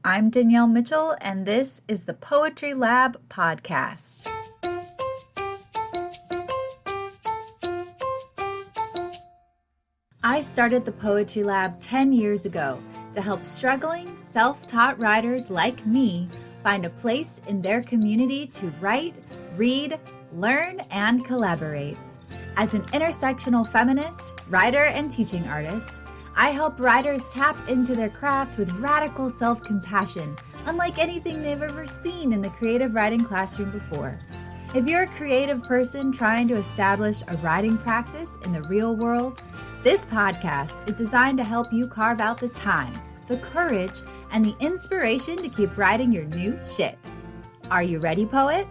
I'm Danielle Mitchell, and this is the Poetry Lab podcast. I started the Poetry Lab 10 years ago to help struggling, self-taught writers like me find a place in their community to write, read, learn, and collaborate. As an intersectional feminist, writer, and teaching artist, I help writers tap into their craft with radical self-compassion, unlike anything they've ever seen in the creative writing classroom before. If you're a creative person trying to establish a writing practice in the real world, this podcast is designed to help you carve out the time, the courage, and the inspiration to keep writing your new shit. Are you ready, poet?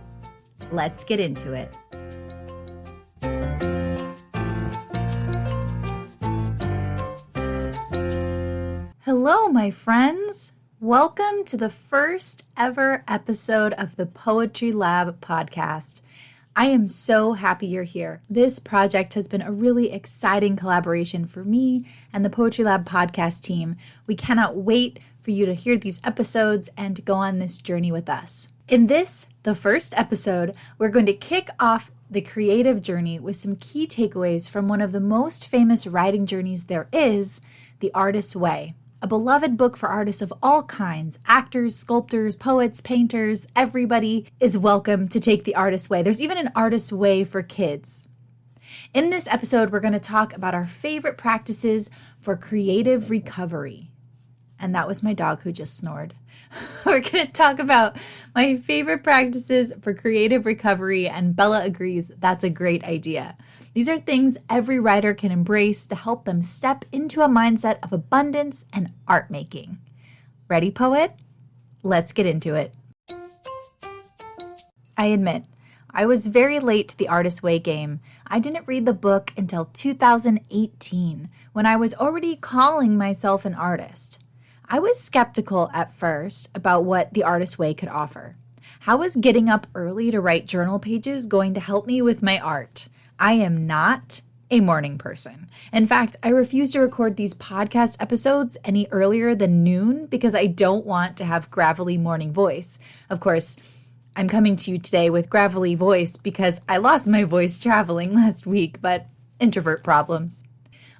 Let's get into it. Hello, my friends. Welcome to the first ever episode of the Poetry Lab podcast. I am so happy you're here. This project has been a really exciting collaboration for me and the Poetry Lab podcast team. We cannot wait for you to hear these episodes and to go on this journey with us. In this, the first episode, we're going to kick off the creative journey with some key takeaways from one of the most famous writing journeys there is, The Artist's Way. A beloved book for artists of all kinds, actors, sculptors, poets, painters, everybody is welcome to take the artist's way. There's even an artist's way for kids. In this episode, we're going to talk about our favorite practices for creative recovery. And that was my dog who just snored. We're going to talk about my favorite practices for creative recovery, and Bella agrees that's a great idea. These are things every writer can embrace to help them step into a mindset of abundance and art making. Ready, poet? Let's get into it. I admit, I was very late to the Artist's Way game. I didn't read the book until 2018, when I was already calling myself an artist. I was skeptical at first about what the Artist's Way could offer. How was getting up early to write journal pages going to help me with my art? I am not a morning person. In fact, I refuse to record these podcast episodes any earlier than noon because I don't want to have gravelly morning voice. Of course, I'm coming to you today with gravelly voice because I lost my voice traveling last week, but introvert problems.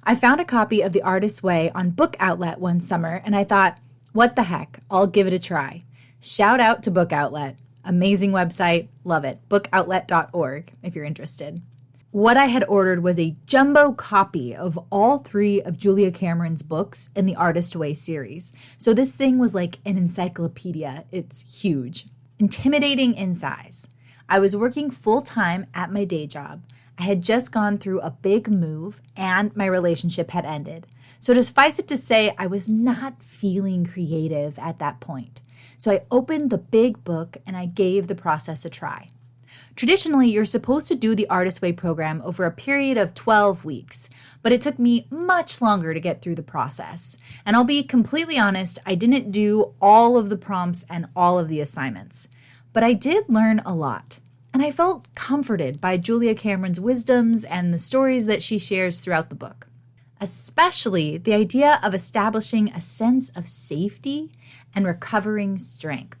I found a copy of The Artist's Way on Book Outlet one summer, and I thought, what the heck, I'll give it a try. Shout out to Book Outlet. Amazing website, love it. bookoutlet.org if you're interested. What I had ordered was a jumbo copy of all three of Julia Cameron's books in the Artist's Way series. So this thing was like an encyclopedia. It's huge. Intimidating in size. I was working full-time at my day job. I had just gone through a big move and my relationship had ended. So to suffice it to say, I was not feeling creative at that point. So I opened the big book and I gave the process a try. Traditionally, you're supposed to do the Artist's Way program over a period of 12 weeks, but it took me much longer to get through the process. And I'll be completely honest, I didn't do all of the prompts and all of the assignments, but I did learn a lot. And I felt comforted by Julia Cameron's wisdoms and the stories that she shares throughout the book. Especially the idea of establishing a sense of safety and recovering strength.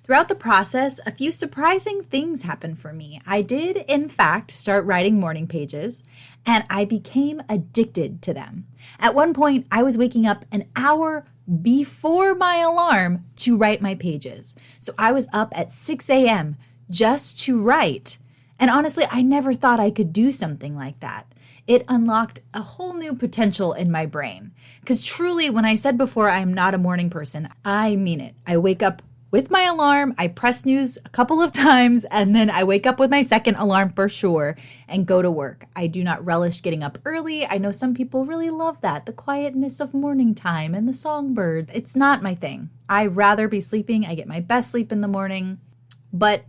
Throughout the process, a few surprising things happened for me. I did, in fact, start writing morning pages, and I became addicted to them. At one point, I was waking up an hour before my alarm to write my pages. So I was up at 6 a.m. just to write. And honestly, I never thought I could do something like that. It unlocked a whole new potential in my brain. Because truly, when I said before I'm not a morning person, I mean it. I wake up with my alarm, I press snooze a couple of times, and then I wake up with my second alarm for sure and go to work. I do not relish getting up early. I know some people really love that, the quietness of morning time and the songbirds. It's not my thing. I rather be sleeping. I get my best sleep in the morning, but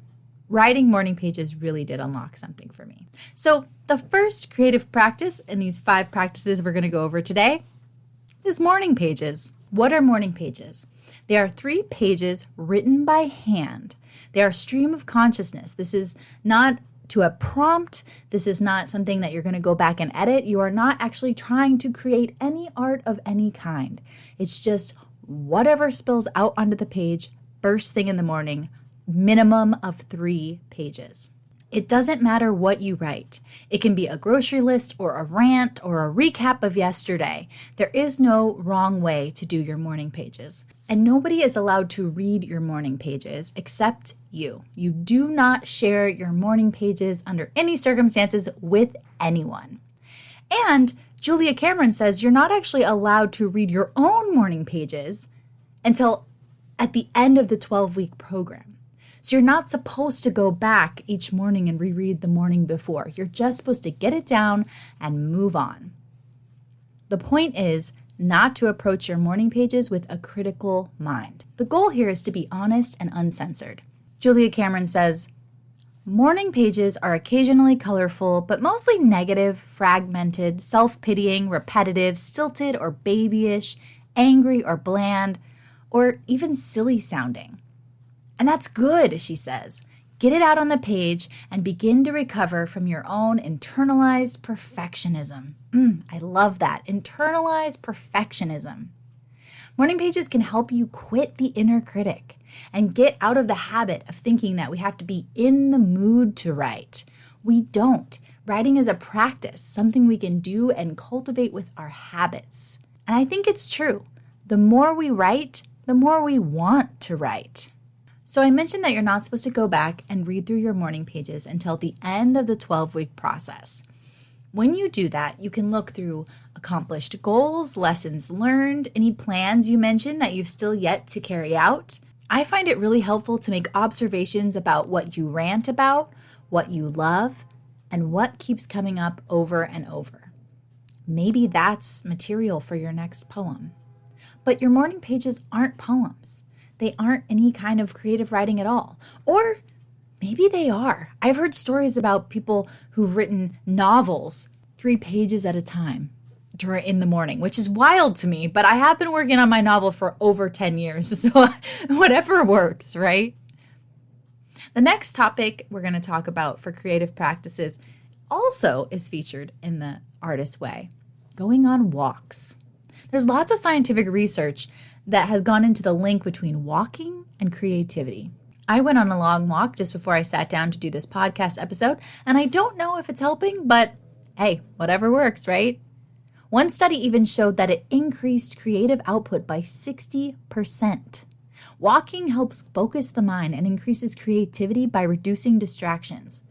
writing morning pages really did unlock something for me. So the first creative practice in these 5 practices we're going to go over today is morning pages. What are morning pages? They are 3 pages written by hand. They are a stream of consciousness. This is not to a prompt. This is not something that you're going to go back and edit. You are not actually trying to create any art of any kind. It's just whatever spills out onto the page first thing in the morning, minimum of 3 pages. It doesn't matter what you write. It can be a grocery list or a rant or a recap of yesterday. There is no wrong way to do your morning pages. And nobody is allowed to read your morning pages except you. You do not share your morning pages under any circumstances with anyone. And Julia Cameron says you're not actually allowed to read your own morning pages until at the end of the 12-week program. So you're not supposed to go back each morning and reread the morning before. You're just supposed to get it down and move on. The point is not to approach your morning pages with a critical mind. The goal here is to be honest and uncensored. Julia Cameron says, morning pages are occasionally colorful, but mostly negative, fragmented, self-pitying, repetitive, stilted or babyish, angry or bland, or even silly sounding. And that's good, she says. Get it out on the page and begin to recover from your own internalized perfectionism. I love that. Internalized perfectionism. Morning pages can help you quit the inner critic and get out of the habit of thinking that we have to be in the mood to write. We don't. Writing is a practice, something we can do and cultivate with our habits. And I think it's true. The more we write, the more we want to write. So I mentioned that you're not supposed to go back and read through your morning pages until the end of the 12-week process. When you do that, you can look through accomplished goals, lessons learned, any plans you mentioned that you've still yet to carry out. I find it really helpful to make observations about what you rant about, what you love, and what keeps coming up over and over. Maybe that's material for your next poem. But your morning pages aren't poems. They aren't any kind of creative writing at all. Or maybe they are. I've heard stories about people who've written novels 3 pages at a time in the morning, which is wild to me, but I have been working on my novel for over 10 years, so whatever works, right? The next topic we're going to talk about for creative practices also is featured in the Artist Way, going on walks. There's lots of scientific research that has gone into the link between walking and creativity. I went on a long walk just before I sat down to do this podcast episode, and I don't know if it's helping, but hey, whatever works, right? One study even showed that it increased creative output by 60%. Walking helps focus the mind and increases creativity by reducing distractions.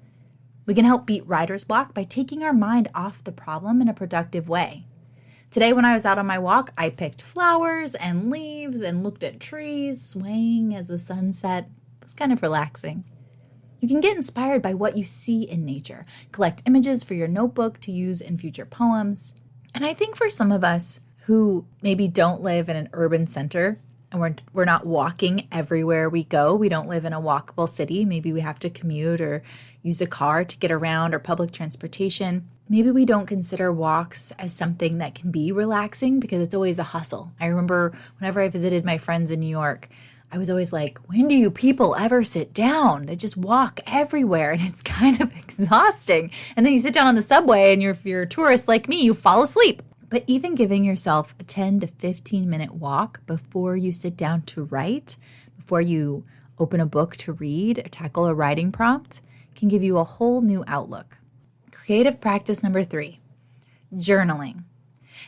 We can help beat writer's block by taking our mind off the problem in a productive way. Today when I was out on my walk, I picked flowers and leaves and looked at trees swaying as the sun set. It was kind of relaxing. You can get inspired by what you see in nature. Collect images for your notebook to use in future poems. And I think for some of us who maybe don't live in an urban center and we're not walking everywhere we go, we don't live in a walkable city, maybe we have to commute or use a car to get around or public transportation. Maybe we don't consider walks as something that can be relaxing because it's always a hustle. I remember whenever I visited my friends in New York, I was always like, when do you people ever sit down? They just walk everywhere and it's kind of exhausting. And then you sit down on the subway and if you're a tourist like me, you fall asleep. But even giving yourself a 10 to 15 minute walk before you sit down to write, before you open a book to read or tackle a writing prompt, can give you a whole new outlook. Creative practice number 3, journaling.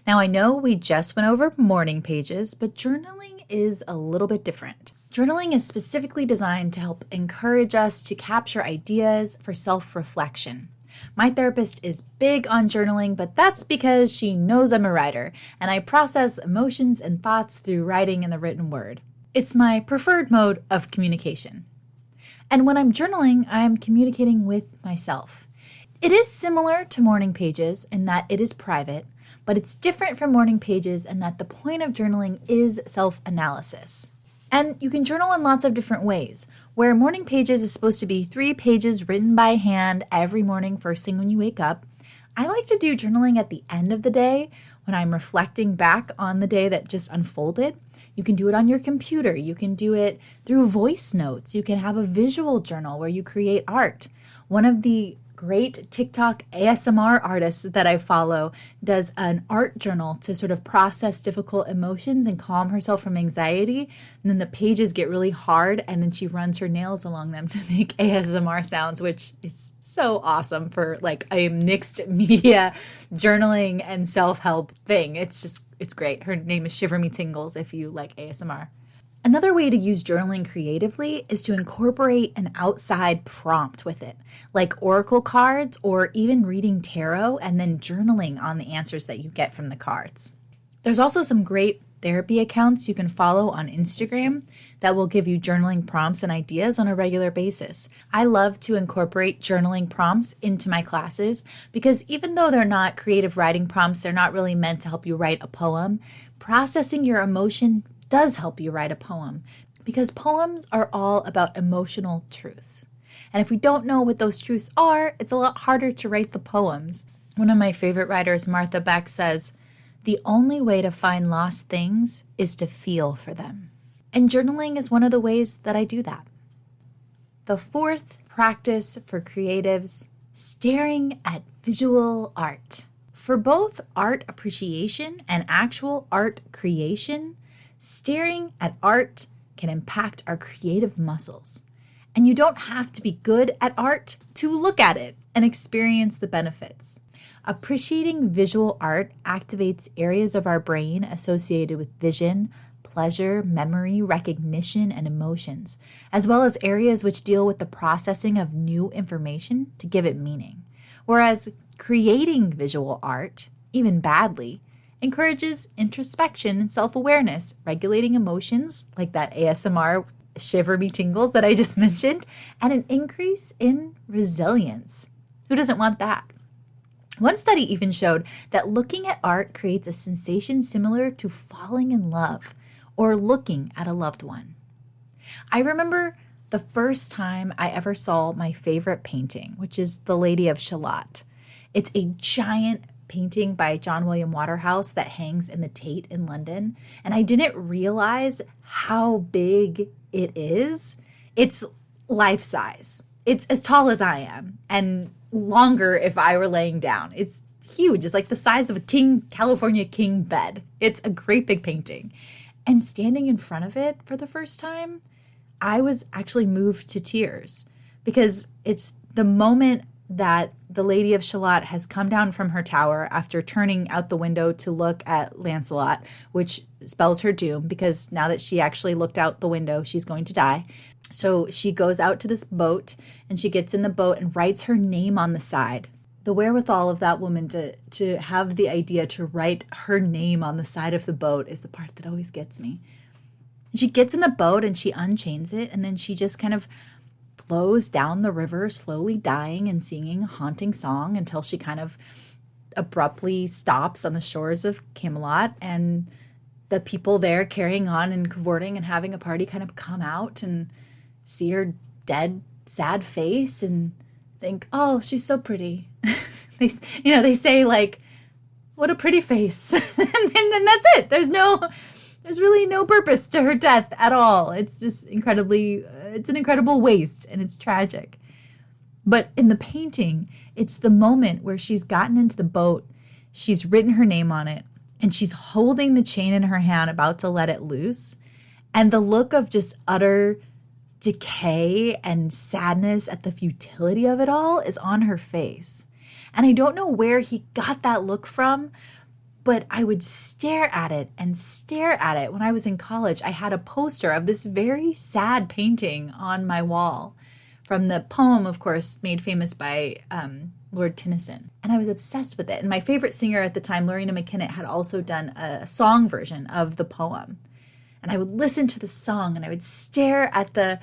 Now I know we just went over morning pages, but journaling is a little bit different. Journaling is specifically designed to help encourage us to capture ideas for self-reflection. My therapist is big on journaling, but that's because she knows I'm a writer, and I process emotions and thoughts through writing in the written word. It's my preferred mode of communication. And when I'm journaling, I'm communicating with myself. It is similar to morning pages in that it is private, but it's different from morning pages in that the point of journaling is self-analysis. And you can journal in lots of different ways, where morning pages is supposed to be 3 pages written by hand every morning first thing when you wake up. I like to do journaling at the end of the day when I'm reflecting back on the day that just unfolded. You can do it on your computer. You can do it through voice notes. You can have a visual journal where you create art. One of the great TikTok ASMR artist that I follow does an art journal to sort of process difficult emotions and calm herself from anxiety. And then the pages get really hard, and then she runs her nails along them to make ASMR sounds, which is so awesome for like a mixed media journaling and self-help thing. It's great. Her name is Shiver Me Tingles if you like ASMR. Another way to use journaling creatively is to incorporate an outside prompt with it, like oracle cards or even reading tarot and then journaling on the answers that you get from the cards. There's also some great therapy accounts you can follow on Instagram that will give you journaling prompts and ideas on a regular basis. I love to incorporate journaling prompts into my classes because even though they're not creative writing prompts, they're not really meant to help you write a poem. Processing your emotion does help you write a poem because poems are all about emotional truths. And if we don't know what those truths are, it's a lot harder to write the poems. One of my favorite writers, Martha Beck, says, "The only way to find lost things is to feel for them." And journaling is one of the ways that I do that. The fourth practice for creatives, staring at visual art. For both art appreciation and actual art creation, staring at art can impact our creative muscles. And you don't have to be good at art to look at it and experience the benefits. Appreciating visual art activates areas of our brain associated with vision, pleasure, memory, recognition, and emotions, as well as areas which deal with the processing of new information to give it meaning. Whereas creating visual art, even badly, encourages introspection and self-awareness, regulating emotions like that ASMR shiver me tingles that I just mentioned, and an increase in resilience. Who doesn't want that? One study even showed that looking at art creates a sensation similar to falling in love or looking at a loved one. I remember the first time I ever saw my favorite painting, which is The Lady of Shalott. It's a giant painting by John William Waterhouse that hangs in the Tate in London. And I didn't realize how big it is. It's life size. It's as tall as I am and longer if I were laying down. It's huge. It's like the size of a California king bed. It's a great big painting. And standing in front of it for the first time, I was actually moved to tears because it's the moment that the Lady of Shalott has come down from her tower after turning out the window to look at Lancelot, which spells her doom because now that she actually looked out the window, she's going to die. So she goes out to this boat and she gets in the boat and writes her name on the side. The wherewithal of that woman to have the idea to write her name on the side of the boat is the part that always gets me. She gets in the boat and she unchains it, and then she just kind of flows down the river, slowly dying and singing a haunting song until she kind of abruptly stops on the shores of Camelot, and the people there carrying on and cavorting and having a party kind of come out and see her dead, sad face and think, "Oh, she's so pretty." They say like, "What a pretty face," and then that's it. There's really no purpose to her death at all. It's just it's an incredible waste, and it's tragic. But in the painting, it's the moment where she's gotten into the boat, she's written her name on it, and she's holding the chain in her hand, about to let it loose. And the look of just utter decay and sadness at the futility of it all is on her face. And I don't know where he got that look from, but I would stare at it and stare at it. When I was in college, I had a poster of this very sad painting on my wall from the poem, of course, made famous by Lord Tennyson. And I was obsessed with it. And my favorite singer at the time, Lorena McKennitt, had also done a song version of the poem. And I would listen to the song and I would stare at the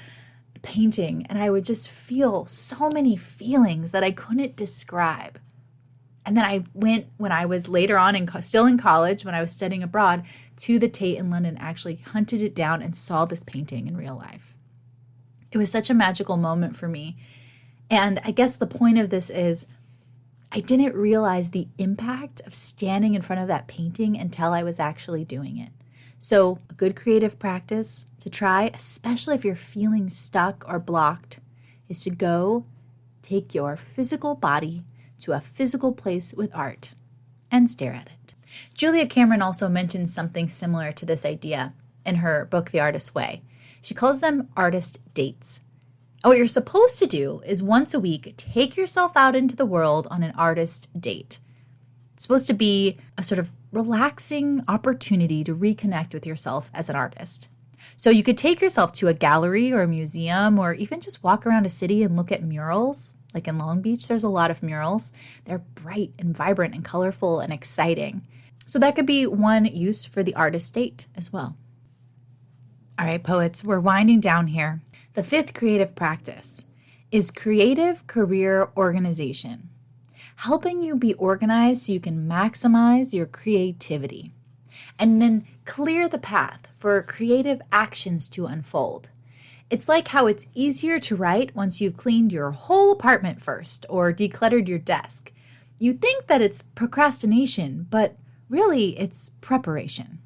painting and I would just feel so many feelings that I couldn't describe. And then I went, when I was later on, still in college, when I was studying abroad, to the Tate in London, actually hunted it down and saw this painting in real life. It was such a magical moment for me. And I guess the point of this is I didn't realize the impact of standing in front of that painting until I was actually doing it. So a good creative practice to try, especially if you're feeling stuck or blocked, is to go take your physical body to a physical place with art and stare at it. Julia Cameron also mentions something similar to this idea in her book, The Artist's Way. She calls them artist dates. And what you're supposed to do is once a week, take yourself out into the world on an artist date. It's supposed to be a sort of relaxing opportunity to reconnect with yourself as an artist. So you could take yourself to a gallery or a museum, or even just walk around a city and look at murals. Like in Long Beach, there's a lot of murals. They're bright and vibrant and colorful and exciting. So that could be one use for the artist date as well. All right, poets, we're winding down here. The fifth creative practice is creative career organization, helping you be organized so you can maximize your creativity and then clear the path for creative actions to unfold. It's like how it's easier to write once you've cleaned your whole apartment first or decluttered your desk. You think that it's procrastination, but really it's preparation.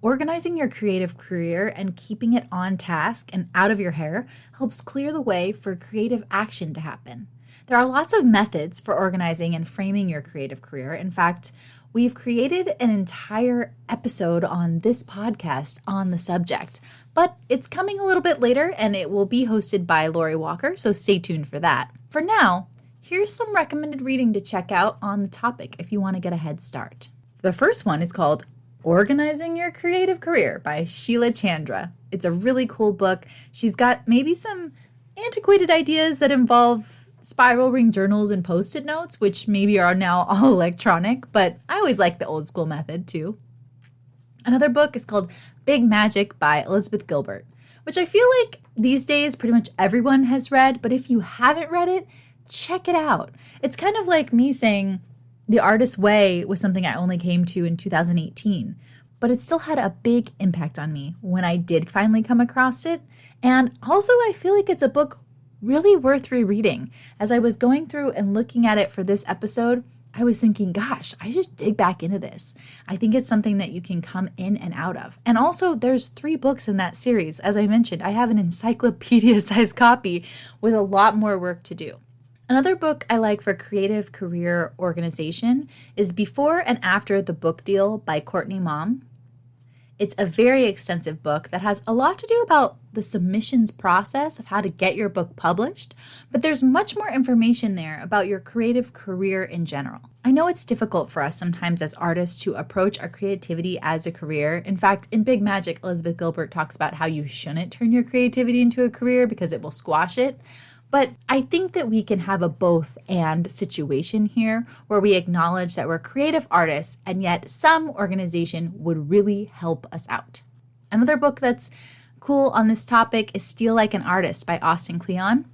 Organizing your creative career and keeping it on task and out of your hair helps clear the way for creative action to happen. There are lots of methods for organizing and framing your creative career. In fact, we've created an entire episode on this podcast on the subject, but it's coming a little bit later and it will be hosted by Lori Walker, so stay tuned for that. For now, here's some recommended reading to check out on the topic if you want to get a head start. The first one is called Organizing Your Creative Career by Sheila Chandra. It's a really cool book. She's got maybe some antiquated ideas that involve spiral ring journals and post-it notes, which maybe are now all electronic, but I always like the old school method too. Another book is called Big Magic by Elizabeth Gilbert, which I feel like these days pretty much everyone has read, but if you haven't read it, check it out. It's kind of like me saying The Artist's Way was something I only came to in 2018, but it still had a big impact on me when I did finally come across it. And also I feel like it's a book really worth rereading. As I was going through and looking at it for this episode, I was thinking, gosh, I should dig back into this. I think it's something that you can come in and out of. And also, there's 3 books in that series. As I mentioned, I have an encyclopedia-sized copy with a lot more work to do. Another book I like for creative career organization is Before and After the Book Deal by Courtney Mom. It's a very extensive book that has a lot to do about the submissions process of how to get your book published, but there's much more information there about your creative career in general. I know it's difficult for us sometimes as artists to approach our creativity as a career. In fact, in Big Magic, Elizabeth Gilbert talks about how you shouldn't turn your creativity into a career because it will squash it. But I think that we can have a both and situation here where we acknowledge that we're creative artists and yet some organization would really help us out. Another book that's cool on this topic is Steal Like an Artist by Austin Kleon.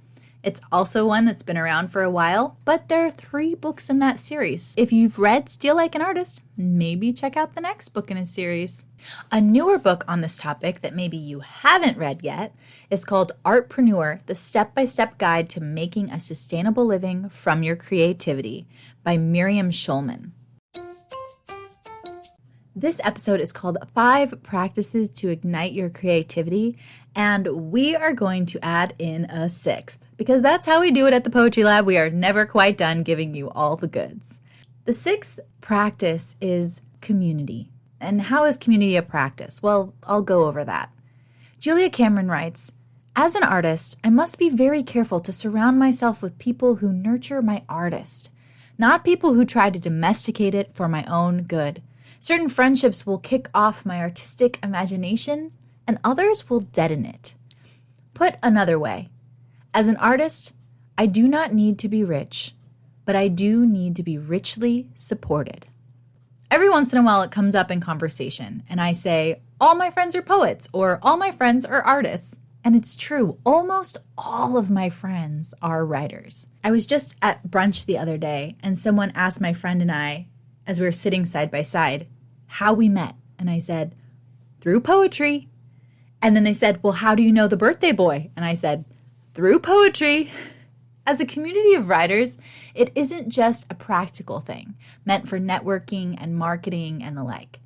It's also one that's been around for a while, but there are 3 books in that series. If you've read Steal Like an Artist, maybe check out the next book in a series. A newer book on this topic that maybe you haven't read yet is called Artpreneur, The Step-by-Step Guide to Making a Sustainable Living from Your Creativity by Miriam Schulman. This episode is called 5 Practices to Ignite Your Creativity, and we are going to add in a 6th, because that's how we do it at the Poetry Lab. We are never quite done giving you all the goods. The 6th practice is community. And how is community a practice? Well, I'll go over that. Julia Cameron writes, as an artist, I must be very careful to surround myself with people who nurture my artist, not people who try to domesticate it for my own good. Certain friendships will kick off my artistic imagination, and others will deaden it. Put another way, as an artist, I do not need to be rich, but I do need to be richly supported. Every once in a while it comes up in conversation, and I say, all my friends are poets, or all my friends are artists. And it's true, almost all of my friends are writers. I was just at brunch the other day, and someone asked my friend and I, as we were sitting side by side, how we met. And I said, through poetry. And then they said, well, how do you know the birthday boy? And I said, through poetry. As a community of writers, it isn't just a practical thing meant for networking and marketing and the like.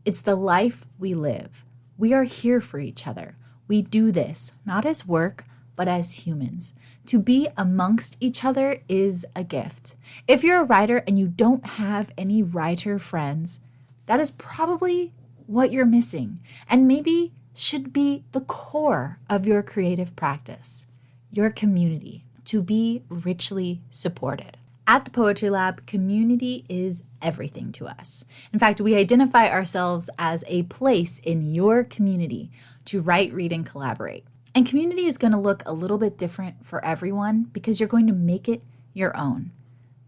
It's the life we live. We are here for each other. We do this not as work, but as humans. To be amongst each other is a gift. If you're a writer and you don't have any writer friends, that is probably what you're missing, and maybe should be the core of your creative practice, your community, to be richly supported. At the Poetry Lab, community is everything to us. In fact, we identify ourselves as a place in your community to write, read, and collaborate. And community is going to look a little bit different for everyone because you're going to make it your own.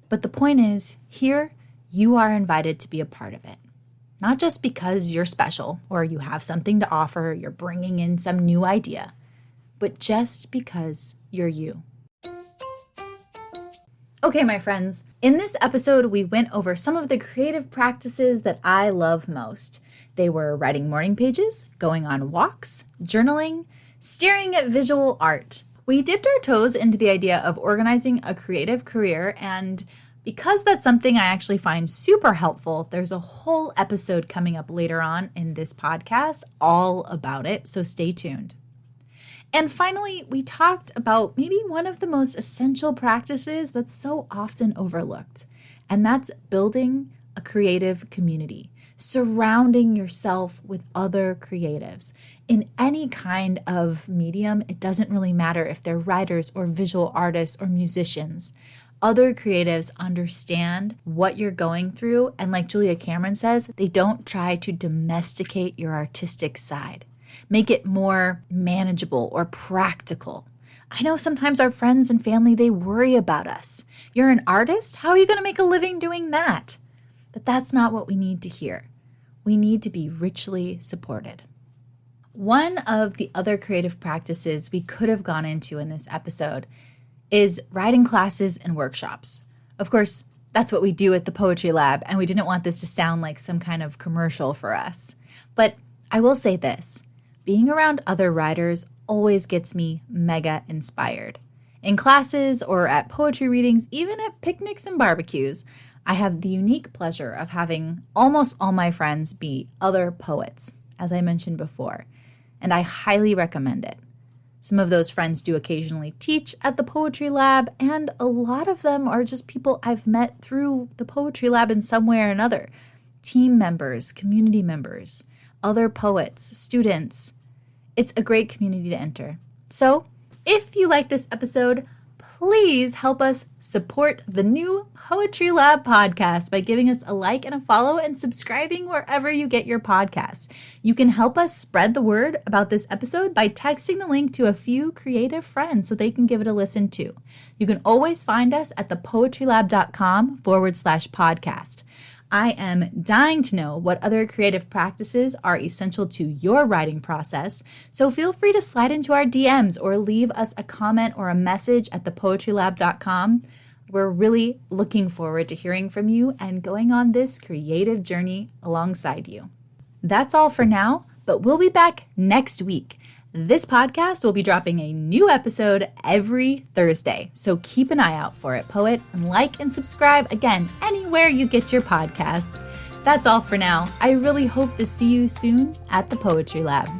But the point is, here, you are invited to be a part of it. Not just because you're special or you have something to offer, you're bringing in some new idea, but just because you're you. Okay, my friends, in this episode, we went over some of the creative practices that I love most. They were writing morning pages, going on walks, journaling, staring at visual art. We dipped our toes into the idea of organizing a creative career, and because that's something I actually find super helpful, there's a whole episode coming up later on in this podcast all about it, so stay tuned. And finally, we talked about maybe one of the most essential practices that's so often overlooked, and that's building a creative community, surrounding yourself with other creatives. In any kind of medium, it doesn't really matter if they're writers or visual artists or musicians. Other creatives understand what you're going through, and like Julia Cameron says, they don't try to domesticate your artistic side. Make it more manageable or practical. I know sometimes our friends and family, they worry about us. You're an artist? How are you going to make a living doing that? But that's not what we need to hear. We need to be richly supported. One of the other creative practices we could have gone into in this episode is writing classes and workshops. Of course, that's what we do at the Poetry Lab, and we didn't want this to sound like some kind of commercial for us. But I will say this, being around other writers always gets me mega inspired. In classes or at poetry readings, even at picnics and barbecues, I have the unique pleasure of having almost all my friends be other poets, as I mentioned before, and I highly recommend it. Some of those friends do occasionally teach at the Poetry Lab, and a lot of them are just people I've met through the Poetry Lab in some way or another. Team members, community members, other poets, students. It's a great community to enter. So, if you like this episode, please help us support the new Poetry Lab podcast by giving us a like and a follow and subscribing wherever you get your podcasts. You can help us spread the word about this episode by texting the link to a few creative friends so they can give it a listen too. You can always find us at thepoetrylab.com/podcast. I am dying to know what other creative practices are essential to your writing process, so feel free to slide into our DMs or leave us a comment or a message at thepoetrylab.com. We're really looking forward to hearing from you and going on this creative journey alongside you. That's all for now, but we'll be back next week. This podcast will be dropping a new episode every Thursday, so keep an eye out for it, poet, and like and subscribe again anywhere you get your podcasts. That's all for now. I really hope to see you soon at the Poetry Lab.